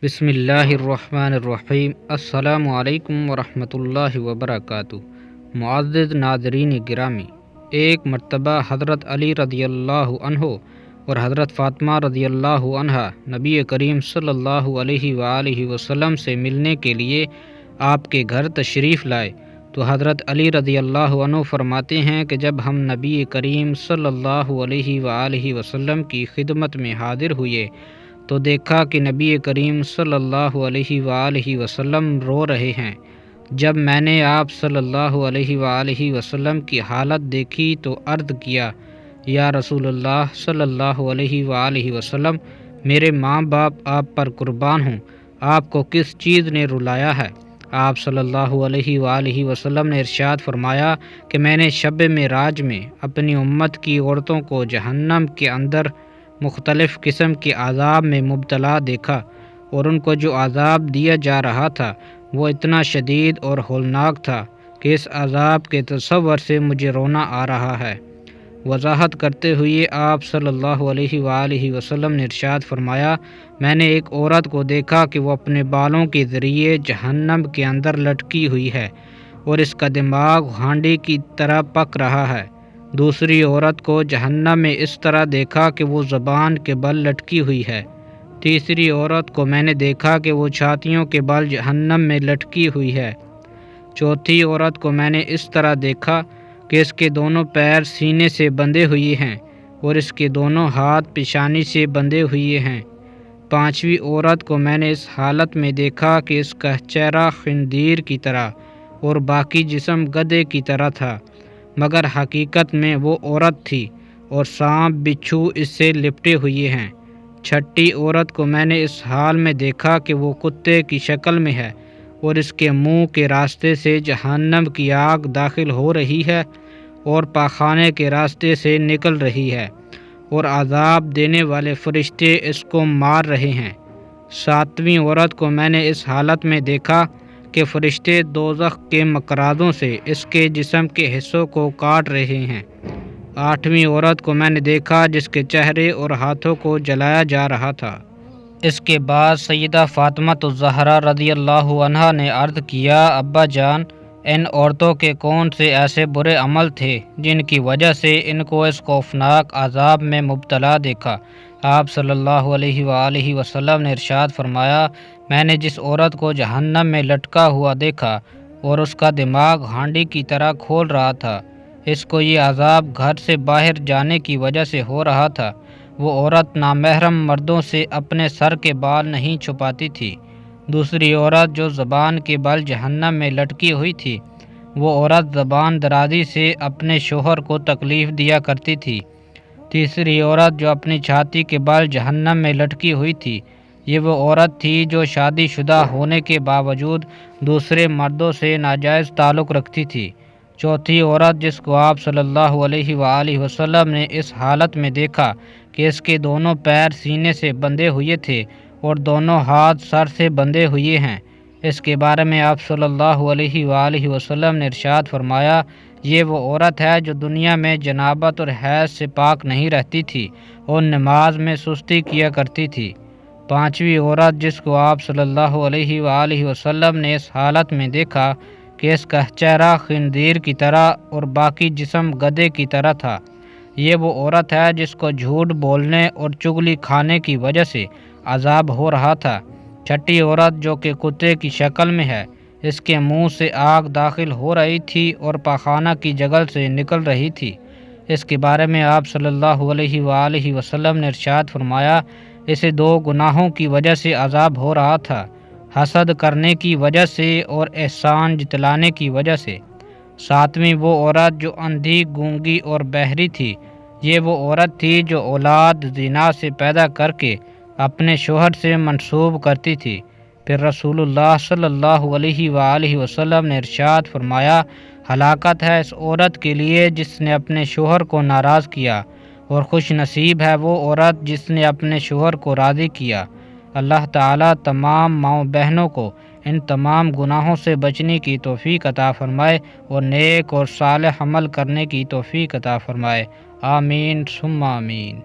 بسم اللہ الرحمن الرحیم۔ السلام علیکم ورحمۃ اللہ وبرکاتہ۔ معزز ناظرین گرامی، ایک مرتبہ حضرت علی رضی اللہ عنہ اور حضرت فاطمہ رضی اللہ عنہا نبی کریم صلی اللہ علیہ وآلہ وسلم سے ملنے کے لیے آپ کے گھر تشریف لائے تو حضرت علی رضی اللہ عنہ فرماتے ہیں کہ جب ہم نبی کریم صلی اللہ علیہ وآلہ وسلم کی خدمت میں حاضر ہوئے تو دیکھا کہ نبی کریم صلی اللہ علیہ وآلہ وسلم رو رہے ہیں۔ جب میں نے آپ صلی اللہ علیہ وآلہ وسلم کی حالت دیکھی تو عرض کیا، یا رسول اللہ صلی اللہ علیہ وآلہ وسلم، میرے ماں باپ آپ پر قربان ہوں، آپ کو کس چیز نے رلایا ہے؟ آپ صلی اللہ علیہ وآلہ وسلم نے ارشاد فرمایا کہ میں نے شب معراج میں اپنی امت کی عورتوں کو جہنم کے اندر مختلف قسم کے عذاب میں مبتلا دیکھا، اور ان کو جو عذاب دیا جا رہا تھا وہ اتنا شدید اور ہولناک تھا کہ اس عذاب کے تصور سے مجھے رونا آ رہا ہے۔ وضاحت کرتے ہوئے آپ صلی اللہ علیہ وآلہ وسلم نے ارشاد فرمایا، میں نے ایک عورت کو دیکھا کہ وہ اپنے بالوں کے ذریعے جہنم کے اندر لٹکی ہوئی ہے اور اس کا دماغ ہانڈی کی طرح پک رہا ہے۔ دوسری عورت کو جہنم میں اس طرح دیکھا کہ وہ زبان کے بل لٹکی ہوئی ہے۔ تیسری عورت کو میں نے دیکھا کہ وہ چھاتیوں کے بل جہنم میں لٹکی ہوئی ہے۔ چوتھی عورت کو میں نے اس طرح دیکھا کہ اس کے دونوں پیر سینے سے بندھے ہوئے ہیں اور اس کے دونوں ہاتھ پیشانی سے بندھے ہوئے ہیں۔ پانچویں عورت کو میں نے اس حالت میں دیکھا کہ اس کا چہرہ خنزیر کی طرح اور باقی جسم گدھے کی طرح تھا، مگر حقیقت میں وہ عورت تھی اور سانپ بچھو اس سے لپٹے ہوئے ہیں۔ چھٹی عورت کو میں نے اس حال میں دیکھا کہ وہ کتے کی شکل میں ہے اور اس کے منہ کے راستے سے جہنم کی آگ داخل ہو رہی ہے اور پاخانے کے راستے سے نکل رہی ہے، اور عذاب دینے والے فرشتے اس کو مار رہے ہیں۔ ساتویں عورت کو میں نے اس حالت میں دیکھا کہ فرشتے دوزخ کے مقراظوں سے اس کے جسم کے حصوں کو کاٹ رہے ہیں۔ آٹھویں عورت کو میں نے دیکھا جس کے چہرے اور ہاتھوں کو جلایا جا رہا تھا۔ اس کے بعد سیدہ فاطمہ الزہرا رضی اللہ عنہا نے عرض کیا، ابا جان، ان عورتوں کے کون سے ایسے برے عمل تھے جن کی وجہ سے ان کو اس خوفناک عذاب میں مبتلا دیکھا؟ آپ صلی اللہ علیہ وآلہ وسلم نے ارشاد فرمایا، میں نے جس عورت کو جہنم میں لٹکا ہوا دیکھا اور اس کا دماغ ہانڈی کی طرح کھول رہا تھا، اس کو یہ عذاب گھر سے باہر جانے کی وجہ سے ہو رہا تھا۔ وہ عورت نامحرم مردوں سے اپنے سر کے بال نہیں چھپاتی تھی۔ دوسری عورت جو زبان کے بل جہنم میں لٹکی ہوئی تھی، وہ عورت زبان درازی سے اپنے شوہر کو تکلیف دیا کرتی تھی۔ تیسری عورت جو اپنی چھاتی کے بل جہنم میں لٹکی ہوئی تھی، یہ وہ عورت تھی جو شادی شدہ ہونے کے باوجود دوسرے مردوں سے ناجائز تعلق رکھتی تھی۔ چوتھی عورت جس کو آپ صلی اللہ علیہ وآلہ وسلم نے اس حالت میں دیکھا کہ اس کے دونوں پیر سینے سے بندھے ہوئے تھے اور دونوں ہاتھ سر سے بندھے ہوئے ہیں، اس کے بارے میں آپ صلی اللہ علیہ وآلہ وسلم نے ارشاد فرمایا، یہ وہ عورت ہے جو دنیا میں جنابت اور حیض سے پاک نہیں رہتی تھی اور نماز میں سستی کیا کرتی تھی۔ پانچویں عورت جس کو آپ صلی اللہ علیہ وآلہ وسلم نے اس حالت میں دیکھا کہ اس کا چہرہ خنزیر کی طرح اور باقی جسم گدھے کی طرح تھا، یہ وہ عورت ہے جس کو جھوٹ بولنے اور چغلی کھانے کی وجہ سے عذاب ہو رہا تھا۔ چھٹی عورت جو کہ کتے کی شکل میں ہے، اس کے منہ سے آگ داخل ہو رہی تھی اور پاخانہ کی جگل سے نکل رہی تھی، اس کے بارے میں آپ صلی اللہ علیہ وآلہ وسلم نے ارشاد فرمایا، اسے دو گناہوں کی وجہ سے عذاب ہو رہا تھا، حسد کرنے کی وجہ سے اور احسان جتلانے کی وجہ سے۔ ساتویں وہ عورت جو اندھی، گونگی اور بہری تھی، یہ وہ عورت تھی جو اولاد زنا سے پیدا کر کے اپنے شوہر سے منسوب کرتی تھی۔ پھر رسول اللہ صلی اللہ علیہ وآلہ وسلم نے ارشاد فرمایا، ہلاکت ہے اس عورت کے لیے جس نے اپنے شوہر کو ناراض کیا، اور خوش نصیب ہے وہ عورت جس نے اپنے شوہر کو راضی کیا۔ اللہ تعالیٰ تمام ماؤں بہنوں کو ان تمام گناہوں سے بچنے کی توفیق عطا فرمائے اور نیک اور صالح عمل کرنے کی توفیق عطا فرمائے۔ آمین ثم آمین۔